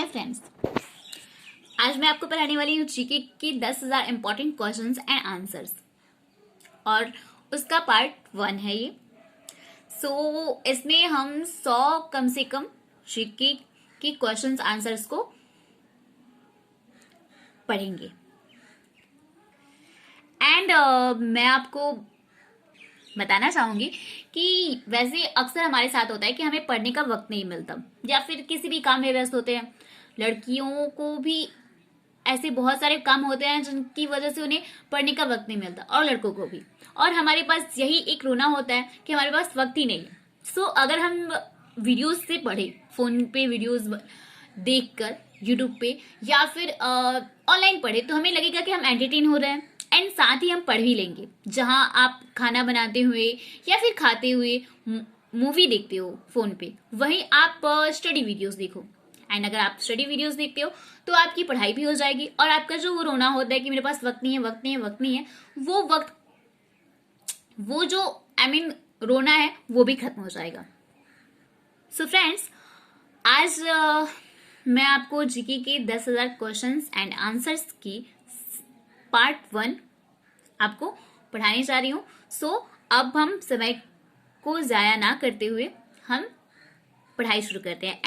Hi friends, आज मैं आपको पढ़ाने वाली हूँ जीके की 10,000 इंपॉर्टेंट क्वेश्चंस एंड आंसर्स और उसका पार्ट 1 है ये। इसमें हम 100 कम से कम जीके की क्वेश्चंस आंसर्स को पढ़ेंगे। एंड मैं आपको बताना चाहूंगी कि वैसे अक्सर हमारे साथ होता है कि हमें पढ़ने का वक्त नहीं मिलता या फिर किसी भी काम में व्यस्त होते हैं। लड़कियों को भी ऐसे बहुत सारे काम होते हैं जिनकी वजह से उन्हें पढ़ने का वक्त नहीं मिलता, और लड़कों को भी। और हमारे पास यही एक रोना होता है कि हमारे पास वक्त ही नहीं है। अगर हम वीडियोस से पढ़े, फोन पे वीडियोस देखकर, यूट्यूब पे या फिर ऑनलाइन पढ़े, तो हमें लगेगा कि हम एंटरटेन हो रहे हैं एंड साथ ही हम पढ़ भी लेंगे। जहां आप खाना बनाते हुए या फिर खाते हुए मूवी देखते हो फोन पे, वहीं आप स्टडी वीडियोस देखो। एंड अगर आप स्टडी वीडियोस देखते हो तो आपकी पढ़ाई भी हो जाएगी, और आपका जो वो रोना होता है कि मेरे पास वक्त नहीं है, वक्त नहीं है, वक्त नहीं है, वो जो रोना है वो भी खत्म हो जाएगा। फ्रेंड्स, आज मैं आपको जीके के 10,000 क्वेश्चंस एंड आंसर्स की पार्ट 1 आपको पढ़ाने जा रही हूँ। अब हम समय को जाया ना करते हुए हम पढ़ाई शुरू करते हैं।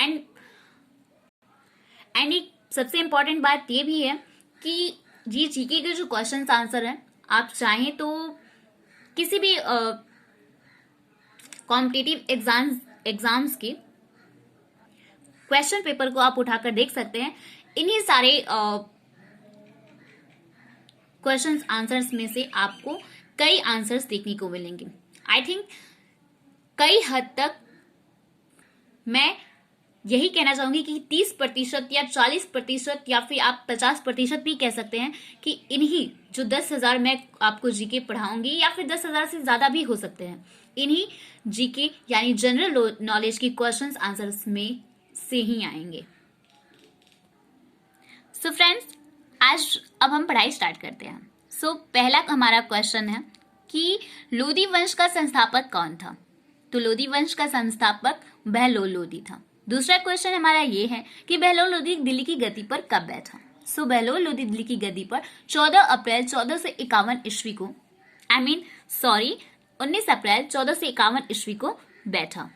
एंड एक सबसे इम्पॉर्टेंट बात ये भी है कि ये जीके के जो क्वेश्चंस आंसर हैं, आप चाहें तो किसी भी कॉम्पिटिटिव एग्जाम्स के क्वेश्चन पेपर को आप उठाकर देख सकते हैं। इन्हीं सारे क्वेश्चंस आंसर्स में से आपको कई आंसर्स देखने को मिलेंगे। आई थिंक कई हद तक मैं यही कहना चाहूंगी कि 30% या 40% या फिर आप 50% भी कह सकते हैं कि इन्हीं जो 10,000 मैं आपको जीके पढ़ाऊंगी, या फिर 10,000 से ज्यादा भी हो सकते हैं, इन्हीं जीके यानी जनरल नॉलेज की क्वेश्चंस आंसर्स में से ही आएंगे। फ्रेंड्स, आज अब हम पढ़ाई स्टार्ट करते हैं। पहला हमारा क्वेश्चन है कि लोदी वंश का संस्थापक कौन था? तो लोदी वंश का संस्थापक बहलोल लोदी था। दूसरा क्वेश्चन हमारा ये है कि बहलोल लोदी दिल्ली की गद्दी पर कब बैठा? बहलोल लोदी दिल्ली की गद्दी पर 14 अप्रैल 1451 ईस्वी को 19 अप्रैल 1451 ईस्वी को बैठा।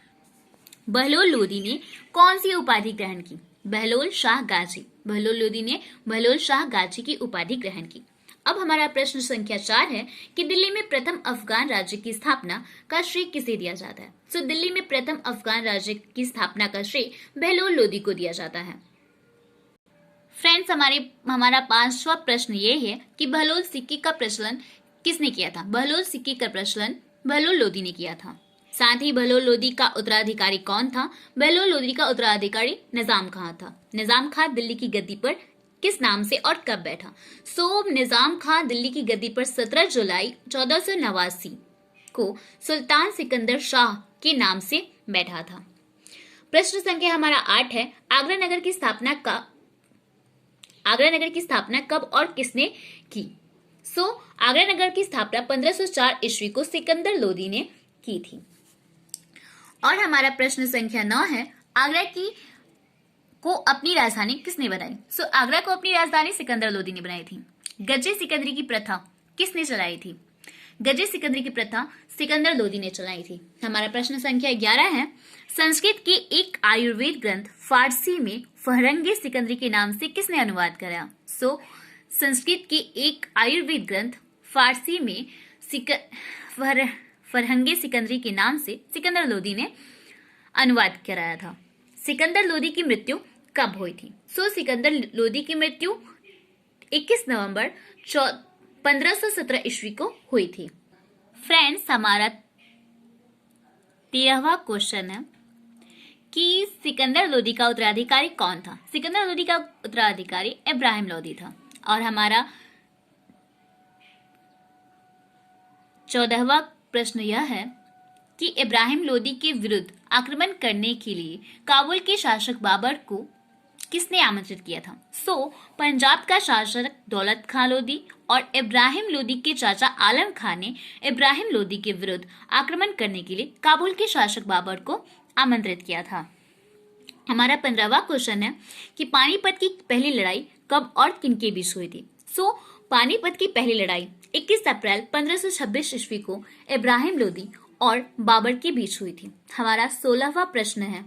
बहलोल लोदी ने कौन सी उपाधि ग्रहण की? बहलोल शाह गाजी। बहलोल लोदी ने बहलोल शाह गाजी की उपाधि ग्रहण की। अब हमारा प्रश्न संख्या 4 है कि दिल्ली में प्रथम अफगान राज्य की स्थापना का श्रेय किसे दिया जाता है? दिल्ली में प्रथम अफगान राज्य की स्थापना का श्रेय बहलोल लोदी को दिया जाता है। फ्रेंड्स, हमारा 5वां प्रश्न ये है कि बहलोल सिक्के का प्रचलन किसने किया था? बहलोल सिक्के का प्रचलन बहलोल लोदी ने किया था। साथ ही बहलोल लोदी का उत्तराधिकारी कौन था? बहलोल लोदी का उत्तराधिकारी निजाम खां था। निजाम खां दिल्ली की गद्दी पर किस नाम से और कब बैठा? निजाम खां दिल्ली की गद्दी पर 17 जुलाई 1489 को सुल्तान सिकंदर शाह के नाम से बैठा था। प्रश्न संख्या हमारा 8 है, आगरा नगर की स्थापना कब और किसने की? आगरा नगर की स्थापना 1504 ईस्वी को सिकंदर लोदी ने की थी। और हमारा प्रश्न संख्या 9 है, आगरा को अपनी राजधानी किसने बनाई? आगरा को अपनी राजधानी सिकंदर लोदी ने बनाई थी। गजे सिकंदरी की प्रथा किसने चलाई थी? गजे सिकंदरी की प्रथा सिकंदर लोदी ने चलाई थी। हमारा प्रश्न संख्या 11 है, संस्कृत के एक आयुर्वेद ग्रंथ फारसी में फहरंगे सिकंदरी के नाम से किसने अनुवाद कराया? संस्कृत के एक आयुर्वेद ग्रंथ फारसी में फरहंगे सिकंदरी के नाम से सिकंदर लोदी ने अनुवाद कराया था। सिकंदर लोदी की मृत्यु कब हुई थी? सिकंदर लोदी की मृत्यु 21 नवंबर 1517 ईस्वी को हुई थी। फ्रेंड्स, हमारा 13वां क्वेश्चन है कि सिकंदर लोदी का उत्तराधिकारी कौन था? सिकंदर लोदी का उत्तराधिकारी इब्राहिम लोदी था। और हमारा 14वां प्रश्न यह है कि इब्राहिम लोदी के विरुद्ध आक्रमण करने के लिए काबुल के शासक बाबर को किसने आमंत्रित किया था? पंजाब का शासक दौलत खां लोदी और इब्राहिम लोदी के चाचा आलम खां ने इब्राहिम लोदी के विरुद्ध आक्रमण करने के लिए काबुल के शासक बाबर को आमंत्रित किया था। हमारा 15वां क्वेश्चन है कि पानीपत की पहली लड़ाई कब और किनके बीच हुई थी। सो पानीपत की पहली लड़ाई 21 अप्रैल 1526 ईस्वी को इब्राहिम लोदी और बाबर के बीच हुई थी। हमारा 16वां प्रश्न है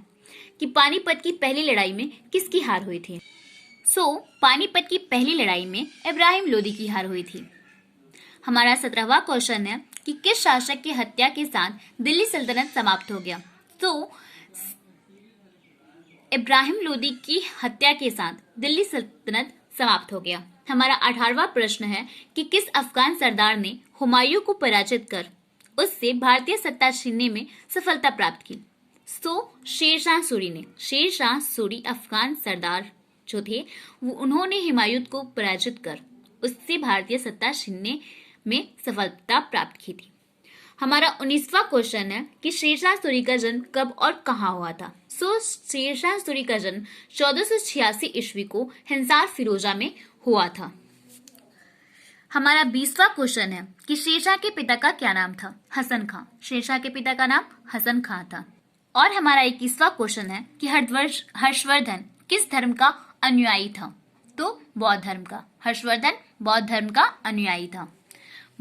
कि पानीपत की पहली लड़ाई में किसकी हार हुई थी। पानीपत की पहली लड़ाई में इब्राहिम लोदी की हार हुई थी। हमारा 17वां क्वेश्चन है कि किस शासक की हत्या के साथ दिल्ली सल्तनत समाप्त हो गया। इब्राहिम लोदी की हत्या के साथ दिल्ली सल्तनत समाप्त हो गया। हमारा 18वां प्रश्न है कि किस अफगान सरदार ने हुमायूं को पराजित कर उससे भारतीय सत्ता छीनने में सफलता प्राप्त की। शेरशाह सूरी ने। शेरशाह सूरी अफगान सरदार जो थे उन्होंने हुमायूं को पराजित कर उससे भारतीय सत्ता छीनने में सफलता प्राप्त की थी। हमारा 19वां क्वेश्चन है कि शेरशाह सूरी का जन्म कब और कहाँ हुआ था। शेरशाह सूरी का जन्म 1486 ईस्वी को हिसार फिरोजा में हुआ था। हमारा 20वां क्वेश्चन है कि शेरशाह के पिता का क्या नाम था। हसन खां। शेरशाह के पिता का नाम हसन खां था। और हमारा 21वां क्वेश्चन है कि हर्षवर्धन किस धर्म का अनुयायी था। तो बौद्ध धर्म का। हर्षवर्धन बौद्ध धर्म का अनुयायी था।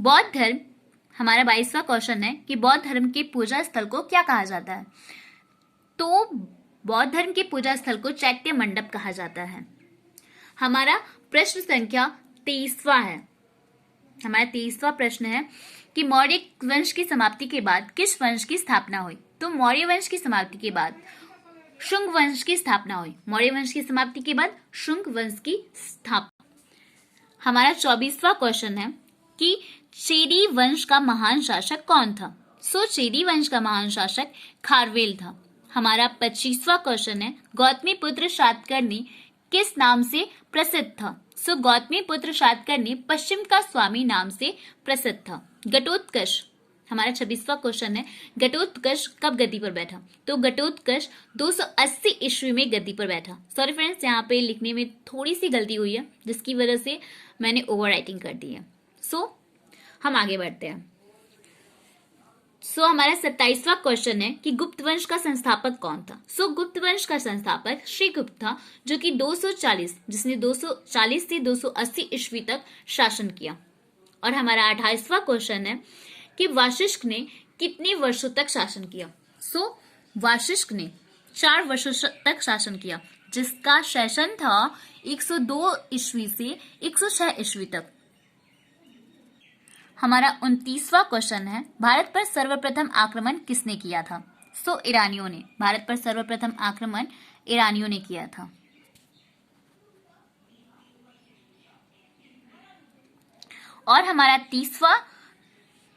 बौद्ध धर्म। हमारा 22वां क्वेश्चन है कि बौद्ध धर्म के पूजा स्थल को क्या कहा जाता है। तो बौद्ध धर्म के पूजा स्थल को चैत्य मंडप कहा जाता है। हमारा प्रश्न संख्या 23वां है। हमारा 23वां प्रश्न है कि मौर्य वंश की समाप्ति के बाद किस वंश की स्थापना हुई। तो मौर्य वंश की समाप्ति के बाद शुंग वंश की स्थापना हुई। मौर्य वंश की समाप्ति के बाद शुंग वंश की स्थापना। हमारा 24वां क्वेश्चन है कि चेदी वंश का महान शासक कौन था। चेदी वंश का महान शासक खारवेल था। हमारा 25वां क्वेश्चन है गौतमी पुत्र सातकर्णी किस नाम से प्रसिद्ध था। गौतमी पुत्र सातकर्णी पश्चिम का स्वामी नाम से प्रसिद्ध था। घटोत्कच। हमारा 26वां क्वेश्चन है घटोत्कच कब गद्दी पर बैठा। तो घटोत्कच 280 ईस्वी में गद्दी पर बैठा। सॉरी फ्रेंड्स, यहाँ पे लिखने में थोड़ी सी गलती हुई है जिसकी वजह से मैंने ओवर राइटिंग कर दी है। हम आगे बढ़ते हैं। हमारा 27वां क्वेश्चन है कि गुप्त वंश का संस्थापक कौन था। गुप्त वंश का संस्थापक श्रीगुप्त था जो कि 240 से 280 ईस्वी तक शासन किया। और हमारा 28वां क्वेश्चन है कि वाशिष्ठ ने कितने वर्षों तक शासन किया। वाशिष्ठ ने 4 वर्षों तक शासन किया जिसका शासन था 102 ईस्वी से 106 ईस्वी तक। हमारा 29वां क्वेश्चन है भारत पर सर्वप्रथम आक्रमण किसने किया था। ईरानियों ने। भारत पर सर्वप्रथम आक्रमण ईरानियों ने किया था। और हमारा 30वां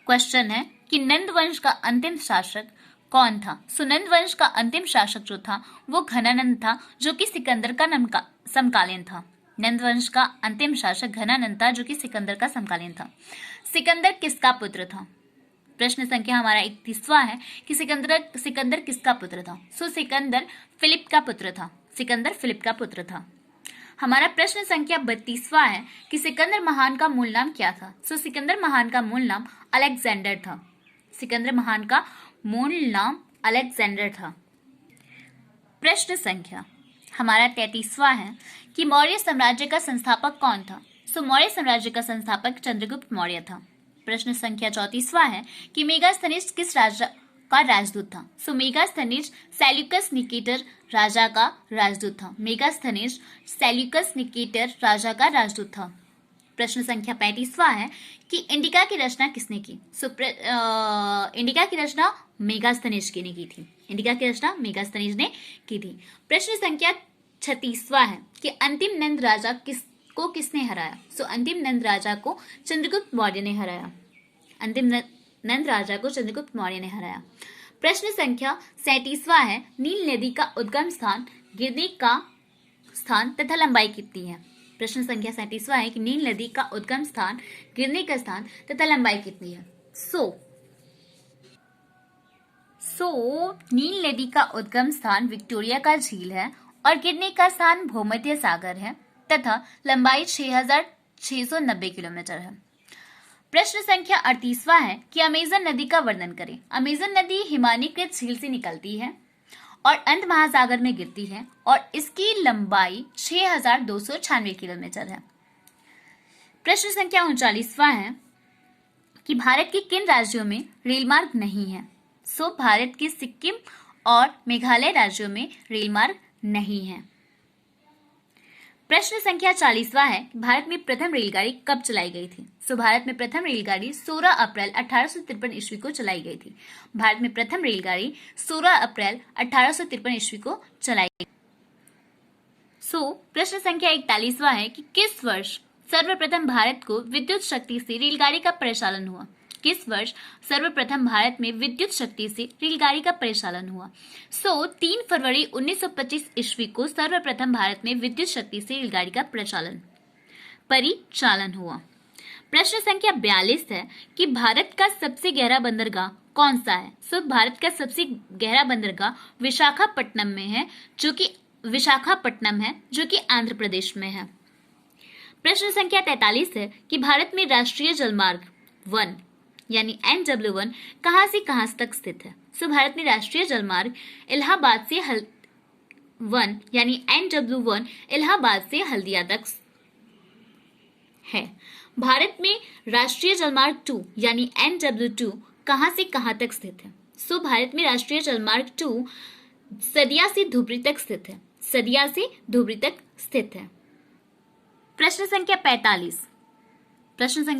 क्वेश्चन है कि नंद वंश का अंतिम शासक कौन था। नंद वंश का अंतिम शासक जो था वो घनानंद था जो कि सिकंदर का समकालीन था। नंद वंश का अंतिम शासक घनानंद था जो कि सिकंदर का समकालीन था। सिकंदर किसका पुत्र था। प्रश्न संख्या हमारा 31वां है कि सिकंदर किसका पुत्र था। सिकंदर फिलिप का पुत्र था। सिकंदर फिलिप का पुत्र था। हमारा प्रश्न संख्या 32वां है कि सिकंदर महान का मूल नाम क्या था। सिकंदर महान का मूल नाम अलेक्जेंडर था। सिकंदर महान का मूल नाम अलेक्जेंडर था। प्रश्न संख्या हमारा 33वां है कि मौर्य साम्राज्य का संस्थापक कौन था। मौर्य साम्राज्य का संस्थापक चंद्रगुप्त मौर्य था। प्रश्न संख्या 34वां है कि मेगास्थनीज किस राजा का राजदूत था। मेगास्थनीज सेल्यूकस निकेटर राजा का राजदूत था। मेगास्थनीज सेल्यूकस निकेटर राजा का राजदूत था। प्रश्न संख्या 35वां है कि इंडिका की रचना किसने की। इंडिका की रचना मेगास्थनीज ने की थी। इंडिका की रचना मेगास्थनीज ने की थी। प्रश्न संख्या 36वां है कि अंतिम नंद राजा किसने हराया। अंतिम नंद राजा को चंद्रगुप्त मौर्य ने हराया। अंतिम नंद राजा को चंद्रगुप्त मौर्य ने हराया। प्रश्न संख्या 37वां है नील नदी का उद्गम स्थान, गिरने का स्थान तथा लंबाई कितनी है। प्रश्न संख्या 37वां है कि नील नदी का उद्गम स्थान, गिरने का स्थान तथा लंबाई कितनी है। नील नदी का उद्गम स्थान विक्टोरिया का झील है और गिरने का स्थान भूमध्य सागर है तथा लंबाई 6690 किलोमीटर है। प्रश्न संख्या 38वां है कि अमेजन नदी का वर्णन करें। अमेजन नदी हिमानीकृत झील से निकलती है और अंत महासागर में गिरती है और इसकी लंबाई 6296 किलोमीटर है। प्रश्न संख्या 39वां है कि भारत के किन राज्यों में रेल मार्ग नहीं है। सो भारत के सिक्किम और मेघालय राज्यों में रेल मार्ग नहीं है। प्रश्न संख्या 40वां है कि भारत में प्रथम रेलगाड़ी कब चलाई गई थी। सो भारत में प्रथम रेलगाड़ी 16 अप्रैल 1853 ईस्वी को चलाई गई थी। भारत में प्रथम रेलगाड़ी 16 अप्रैल 1853 ईस्वी को चलाई गई। सो प्रश्न संख्या 41वां है कि किस वर्ष सर्वप्रथम भारत को विद्युत शक्ति से रेलगाड़ी का परिचालन हुआ। किस वर्ष सर्वप्रथम भारत में विद्युत शक्ति से रेलगाड़ी का परिचालन हुआ। 3 फरवरी 1925 ईस्वी को सर्वप्रथम भारत में विद्युत शक्ति से रेलगाड़ी का परिचालन हुआ। प्रश्न संख्या 42 है कि भारत का सबसे गहरा बंदरगाह कौन सा है। भारत का सबसे गहरा बंदरगाह विशाखापट्टनम है जो कि आंध्र प्रदेश में है। प्रश्न संख्या 43 है कि भारत में राष्ट्रीय जलमार्ग 1 यानी NW1 कहां से कहां तक स्थित है। भारत में राष्ट्रीय जलमार्ग इलाहाबाद से 1 यानी NW1 इलाहाबाद से हल्दिया तक है। भारत में राष्ट्रीय जलमार्ग 2 यानी NW2 कहां से कहां तक स्थित है। भारत में राष्ट्रीय जलमार्ग 2 सदिया से धुबरी तक स्थित है। प्रश्न संख्या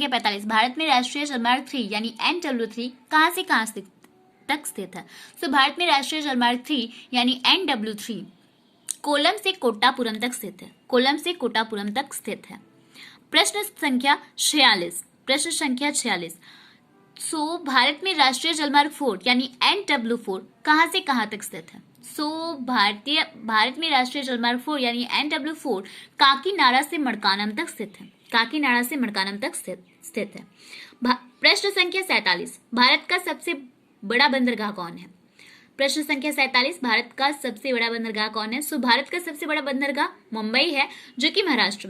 45 भारत में राष्ट्रीय जलमार्ग 3 यानी NW3 कहां से कहां तक स्थित है। भारत में राष्ट्रीय जलमार्ग 3 यानी NW3 कोलम से कोट्टापुरम तक स्थित है। प्रश्न संख्या 46 भारत में राष्ट्रीय जलमार्ग 4 यानी NW4 कहां से कहां तक स्थित है। भारत में राष्ट्रीय जलमार्ग 4 यानी NW4 काकीनाडा से मडकानम तक स्थित है। प्रश्न संख्या 47 भारत का सबसे बड़ा बंदरगाह कौन है। प्रश्न संख्या 47 भारत का सबसे बड़ा बंदरगाह कौन है। भारत का सबसे बड़ा बंदरगाह मुंबई है जो कि महाराष्ट्र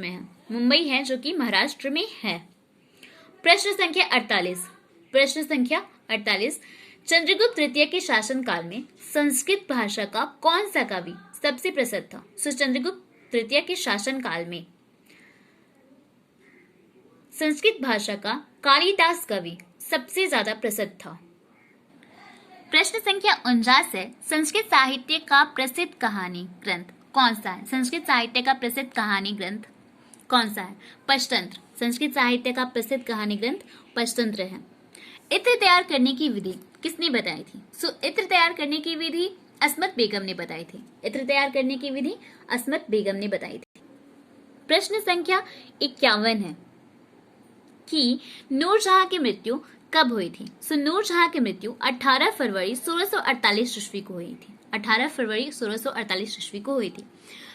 में है। प्रश्न संख्या 48 चंद्रगुप्त तृतीय के शासनकाल में संस्कृत भाषा का कौन सा कवि सबसे प्रसिद्ध था। चंद्रगुप्त तृतीय के शासनकाल में संस्कृत भाषा का कालिदास कवि सबसे ज्यादा प्रसिद्ध था। प्रश्न संख्या 49 है संस्कृत साहित्य का प्रसिद्ध कहानी ग्रंथ कौन सा है। संस्कृत साहित्य का प्रसिद्ध कहानी ग्रंथ कौन सा है। पंचतंत्र। संस्कृत साहित्य का प्रसिद्ध कहानी ग्रंथ पंचतंत्र है। इत्र तैयार करने की विधि किसने बताई थी। इत्र तैयार करने की विधि अस्मत बेगम ने बताई थी। प्रश्न संख्या 51 है कि नूरजहां की मृत्यु कब हुई थी। नूरजहां की मृत्यु 18 फरवरी 1648 ईस्वी को हुई थी।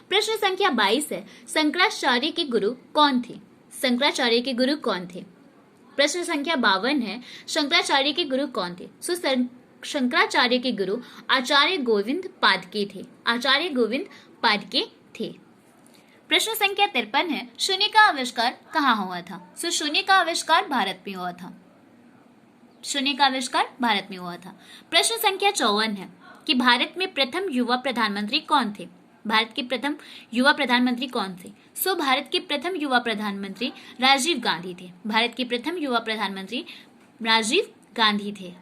प्रश्न संख्या 22 है शंकराचार्य के गुरु कौन थे। प्रश्न संख्या 52 है शंकराचार्य के गुरु कौन थे। शंकराचार्य के गुरु आचार्य गोविंद पादके थे। प्रश्न संख्या 53 है शून्य का आविष्कार कहाँ हुआ था। शून्य का आविष्कार भारत में हुआ था। प्रश्न संख्या 54 है कि भारत में प्रथम युवा प्रधानमंत्री कौन थे। भारत के प्रथम युवा प्रधानमंत्री कौन थे। भारत के प्रथम युवा प्रधानमंत्री राजीव गांधी थे।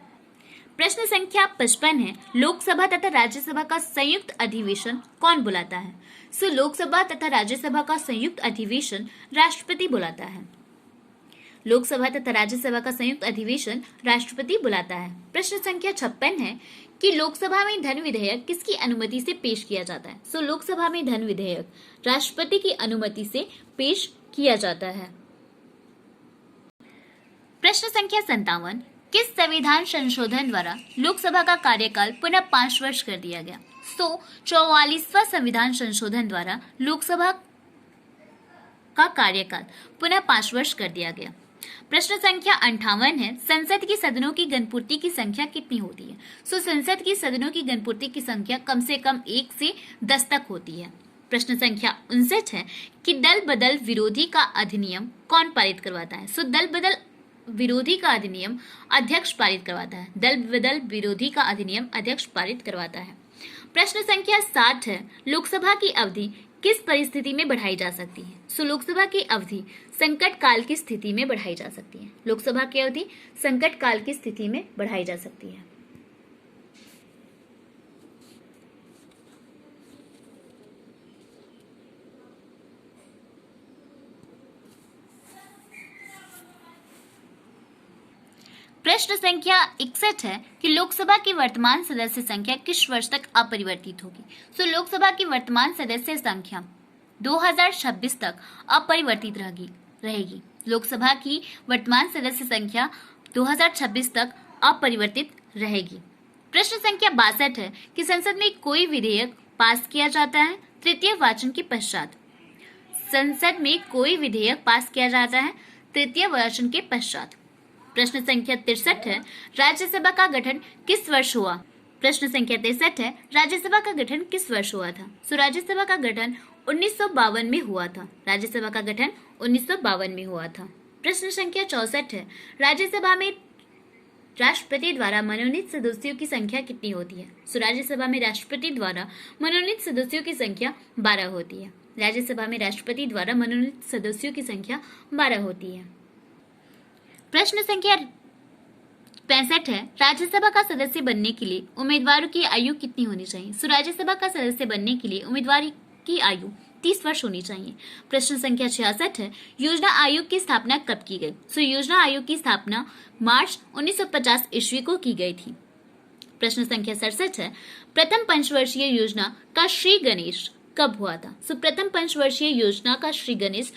प्रश्न संख्या 55 है लोकसभा तथा राज्यसभा का संयुक्त अधिवेशन कौन बुलाता है। लोकसभा तथा राज्यसभा का संयुक्त अधिवेशन राष्ट्रपति बुलाता है। प्रश्न संख्या 56 है कि लोकसभा में धन विधेयक किसकी अनुमति से पेश किया जाता है। लोकसभा में धन विधेयक राष्ट्रपति की अनुमति से पेश किया जाता है। प्रश्न संख्या 57 किस संविधान संशोधन द्वारा लोकसभा का कार्यकाल पुनः 5 वर्ष कर दिया गया। 44वां संविधान संशोधन द्वारा लोकसभा का कार्यकाल पुनः 5 वर्ष कर दिया गया। प्रश्न संख्या 58 है संसद की सदनों की गणपूर्ति की संख्या कितनी होती है। संसद की सदनों की गणपूर्ति की संख्या कम से कम 1 से 10 तक होती है। प्रश्न संख्या 59 है कि दल बदल विरोधी का अधिनियम कौन पारित करवाता है। दल बदल विरोधी का अधिनियम अध्यक्ष पारित करवाता है। प्रश्न संख्या 60 है, लोकसभा की अवधि किस परिस्थिति में बढ़ाई जा सकती है? सो लोकसभा की अवधि संकट काल की स्थिति में बढ़ाई जा सकती है। लोकसभा की अवधि संकट काल की स्थिति में बढ़ाई जा सकती है। प्रश्न संख्या 61 है कि लोकसभा की वर्तमान सदस्य संख्या किस वर्ष तक अपरिवर्तित होगी? सो लोकसभा की वर्तमान सदस्य संख्या 2026 तक अपरिवर्तित रहेगी। लोकसभा की वर्तमान सदस्य संख्या 2026 तक अपरिवर्तित रहेगी। प्रश्न संख्या 62 है कि संसद में कोई विधेयक पास किया जाता है तृतीय वाचन के पश्चात। संसद में कोई विधेयक पास किया जाता है तृतीय वाचन के पश्चात। प्रश्न संख्या 63 है, राज्यसभा का गठन किस वर्ष हुआ? प्रश्न संख्या 63 है, राज्यसभा का गठन किस वर्ष हुआ था? सो राज्यसभा का गठन 1952 में हुआ था। राज्यसभा का गठन 1952 में हुआ था। प्रश्न संख्या 64 है, राज्यसभा में राष्ट्रपति द्वारा मनोनीत सदस्यों की संख्या कितनी होती है? सो राज्यसभा में राष्ट्रपति द्वारा मनोनीत सदस्यों की संख्या 12 होती है। राज्यसभा में राष्ट्रपति द्वारा मनोनीत सदस्यों की संख्या 12 होती है। प्रश्न संख्या 65 है, राज्यसभा का सदस्य बनने के लिए उम्मीदवारों की आयु कितनी होनी चाहिए? सो राज्यसभा का सदस्य बनने के लिए उम्मीदवार की आयु 30 वर्ष होनी चाहिए। प्रश्न संख्या 66 है, योजना आयोग की स्थापना कब की गई? सो योजना आयोग की स्थापना मार्च 1950 ईस्वी को की गई थी। प्रश्न संख्या 67 है, प्रथम पंचवर्षीय योजना का श्री गणेश कब हुआ था? सो प्रथम पंचवर्षीय योजना का श्री गणेश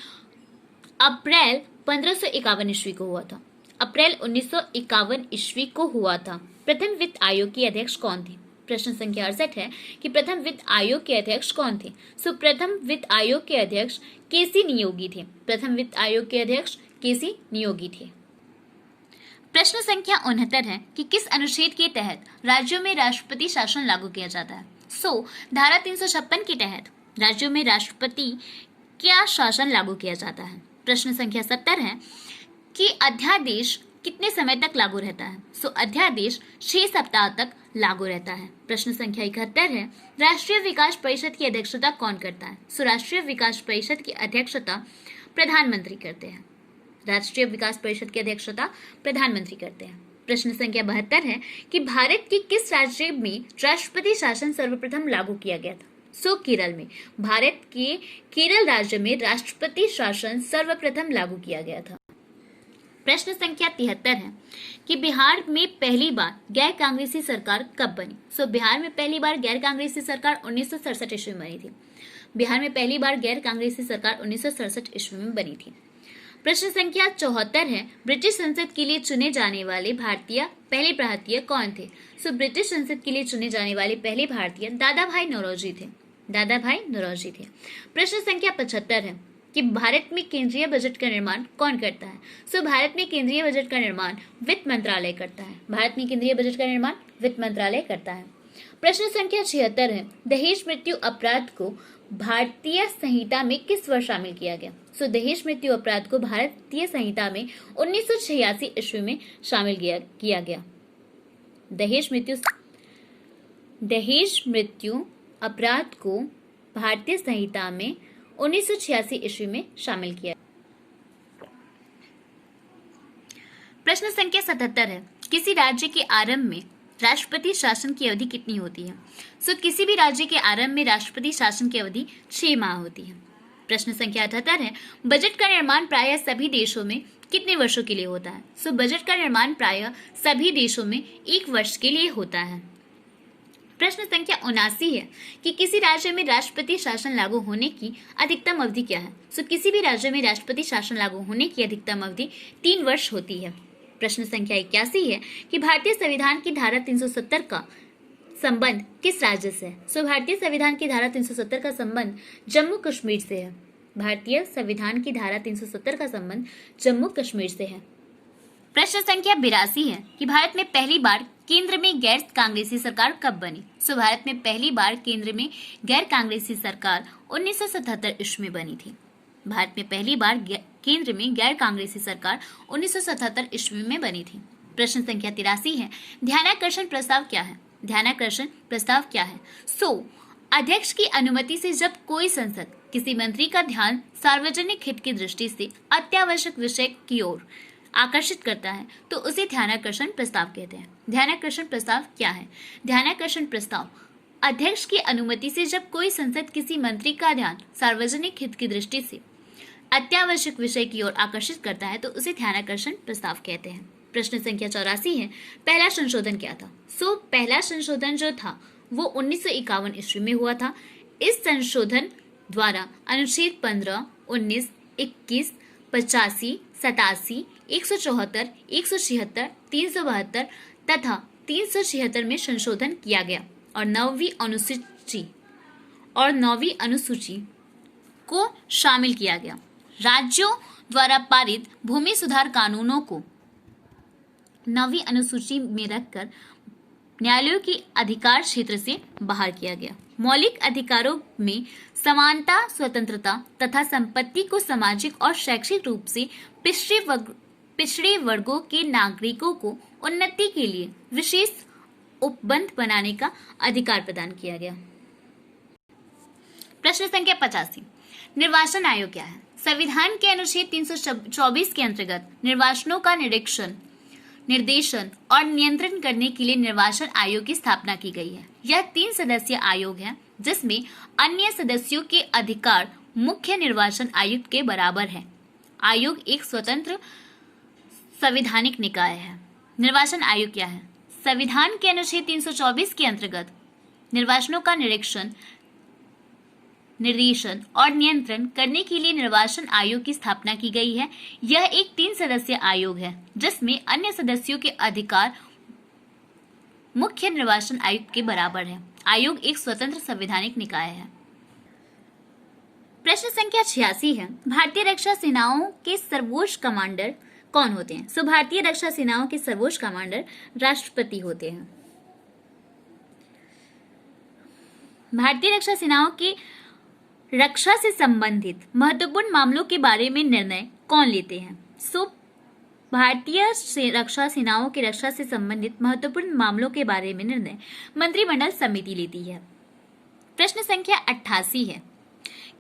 अप्रैल 1551 ईस्वी को हुआ था। अप्रैल 1951 ईस्वी को हुआ था। प्रथम वित्त आयोग के अध्यक्ष कौन थे? प्रश्न संख्या 68 है कि प्रथम वित्त आयोग के अध्यक्ष कौन थे? सो प्रथम वित्त आयोग के अध्यक्ष केसी नियोगी थे। प्रथम वित्त आयोग के अध्यक्ष केसी नियोगी थे। प्रश्न संख्या 69 है कि किस अनुच्छेद के तहत राज्यों में राष्ट्रपति शासन लागू किया जाता है? सो धारा 356 के तहत राज्यों में राष्ट्रपति क्या शासन लागू किया जाता है? प्रश्न संख्या 70 है कि अध्यादेश कितने समय तक लागू रहता है? सो अध्यादेश 6 सप्ताह तक लागू रहता है। प्रश्न संख्या 71 है, राष्ट्रीय विकास परिषद की अध्यक्षता कौन करता है? सो राष्ट्रीय विकास परिषद की अध्यक्षता प्रधानमंत्री करते हैं। राष्ट्रीय विकास परिषद की अध्यक्षता प्रधानमंत्री करते हैं। प्रश्न संख्या 72 है कि भारत के किस राज्य में राष्ट्रपति शासन सर्वप्रथम लागू किया गया था? सो केरल में। भारत के केरल राज्य में राष्ट्रपति शासन सर्वप्रथम लागू किया गया था। प्रश्न संख्या 73 है कि बिहार में पहली बार गैर कांग्रेसी सरकार कब बनी? सो बिहार में पहली बार गैर कांग्रेसी सरकार 1967 ईस्वी में बनी थी। बिहार में पहली बार गैर कांग्रेसी सरकार 1967 ईस्वी में बनी थी। प्रश्न संख्या 74 है, ब्रिटिश संसद के लिए चुने जाने वाले पहले भारतीय कौन थे? सो ब्रिटिश संसद के लिए चुने जाने वाले पहले भारतीय दादा भाई नौरोजी थे। दादा भाई नौरोजी थे। प्रश्न संख्या 75 है कि भारत में केंद्रीय बजट का निर्माण कौन करता है? सो भारत में केंद्रीय बजट का निर्माण वित्त मंत्रालय करता है। भारत में केंद्रीय बजट का निर्माण वित्त मंत्रालय करता है। प्रश्न संख्या 76 है, दहेज मृत्यु अपराध को भारतीय संहिता में किस वर्ष शामिल किया गया? सो दहेज मृत्यु अपराध को भारतीय संहिता में 1986 ईस्वी में शामिल किया गया। दहेज मृत्यु अपराध को भारतीय संहिता में 1986 ईस्वी में शामिल किया। प्रश्न संख्या 77 है, किसी राज्य के आरंभ में राष्ट्रपति शासन की अवधि कितनी होती है? सो किसी भी राज्य के आरंभ में राष्ट्रपति शासन की अवधि 6 माह होती है। प्रश्न संख्या 78 है, बजट का निर्माण प्रायः सभी देशों में कितने वर्षों के लिए होता है? सो बजट का निर्माण प्रायः सभी देशों में 1 वर्ष के लिए होता है। प्रश्न संख्या 79 है कि किसी राज्य में राष्ट्रपति शासन लागू होने की अधिकतम अवधि क्या है? सो किसी भी राज्य में राष्ट्रपति शासन लागू होने की अधिकतम अवधि 3 वर्ष होती है। प्रश्न संख्या 81 है कि भारतीय संविधान की धारा 370 का संबंध किस राज्य से है? सो भारतीय संविधान की धारा 370 का संबंध जम्मू कश्मीर से है। भारतीय संविधान की धारा 370 का संबंध जम्मू कश्मीर से है। प्रश्न संख्या 82 है कि भारत में पहली बार केंद्र में गैर कांग्रेसी सरकार कब बनी? सो भारत में पहली बार केंद्र में गैर कांग्रेसी सरकार 1977 ईस्वी में बनी थी। भारत में पहली बार केंद्र में गैर कांग्रेसी सरकार 1977 ईस्वी में बनी थी। प्रश्न संख्या 83 है, ध्यानाकर्षण प्रस्ताव क्या है? ध्यानाकर्षण प्रस्ताव क्या है? अध्यक्ष की अनुमति से जब कोई संसद किसी मंत्री का ध्यान सार्वजनिक हित की दृष्टि से अत्यावश्यक विषय की ओर आकर्षित करता है तो उसे ध्यानाकर्षण प्रस्ताव कहते हैं। ध्यानाकर्षण प्रस्ताव क्या है? ध्यानाकर्षण प्रस्ताव अध्यक्ष की अनुमति से जब कोई संसद किसी मंत्री का ध्यान सार्वजनिक हित की दृष्टि से अत्यावश्यक विषय की ओर आकर्षित करता है तो उसे ध्यानाकर्षण प्रस्ताव कहते हैं। प्रश्न संख्या 84 है, पहला संशोधन क्या था? पहला संशोधन जो था वो 1951 ईस्वी में हुआ था। इस संशोधन द्वारा अनुच्छेद 15, 19, 21, 85, 87, 174, 176, 372 तथा 376 में संशोधन किया गया और 9वीं अनुसूची को शामिल किया गया। राज्यों द्वारा पारित भूमि सुधार कानूनों को 9वीं अनुसूची में रखकर न्यायालयों की अधिकार क्षेत्र से बाहर किया गया। मौलिक अधिकारों में समानता, स्वतंत्रता तथा संपत्ति को सामाजिक और शैक्षिक रूप से पिछड़े वर्गों के नागरिकों को उन्नति के लिए विशेष उपबंध बनाने का अधिकार प्रदान किया गया। प्रश्न संख्या 85, निर्वाचन आयोग क्या है? संविधान के अनुच्छेद 324 के अंतर्गत निर्वाचनों का निरीक्षण, निर्देशन और नियंत्रण करने के लिए निर्वाचन आयोग की स्थापना की गई है। यह 3 सदस्यीय आयोग है जिसमें अन्य सदस्यों के अधिकार मुख्य निर्वाचन आयुक्त के बराबर है। आयोग एक स्वतंत्र संवैधानिक निकाय है। निर्वाचन आयोग क्या है? संविधान के अनुच्छेद 324 के अंतर्गत निर्वाचनों का निरीक्षण, निर्देशन और नियंत्रण करने के लिए निर्वाचन आयोग की स्थापना की गई है। यह एक 3 सदस्यीय आयोग है जिसमें अन्य सदस्यों के अधिकार मुख्य निर्वाचन आयुक्त के बराबर है। आयोग एक स्वतंत्र संवैधानिक निकाय है। प्रश्न संख्या 86 है, भारतीय रक्षा सेनाओं के सर्वोच्च कमांडर कौन होते हैं? भारतीय रक्षा सेनाओं के सर्वोच्च कमांडर राष्ट्रपति होते हैं। भारतीय रक्षा सेनाओं की रक्षा से संबंधित महत्वपूर्ण मामलों के बारे में निर्णय कौन लेते हैं? भारतीय रक्षा सेनाओं की रक्षा से संबंधित महत्वपूर्ण मामलों के बारे में निर्णय मंत्रिमंडल समिति लेती है। प्रश्न संख्या 88 है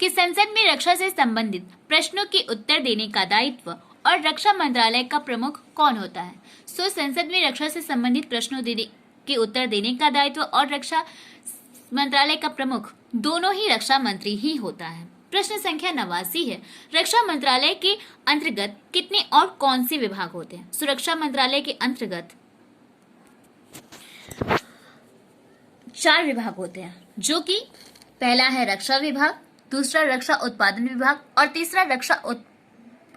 कि संसद में रक्षा से संबंधित प्रश्नों के उत्तर देने का दायित्व और रक्षा मंत्रालय का प्रमुख कौन होता है? संसद में रक्षा से संबंधित प्रश्नों के उत्तर देने का दायित्व और रक्षा मंत्रालय का प्रमुख दोनों ही रक्षा मंत्री ही होता है। प्रश्न संख्या 89 है, रक्षा मंत्रालय के अंतर्गत कितने और कौन से विभाग होते हैं? सुरक्षा मंत्रालय के अंतर्गत 4 विभाग होते हैं जो कि पहला है रक्षा विभाग, दूसरा रक्षा उत्पादन विभाग और तीसरा रक्षा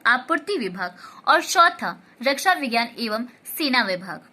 आपूर्ति विभाग और चौथा रक्षा विज्ञान एवं सेना विभाग।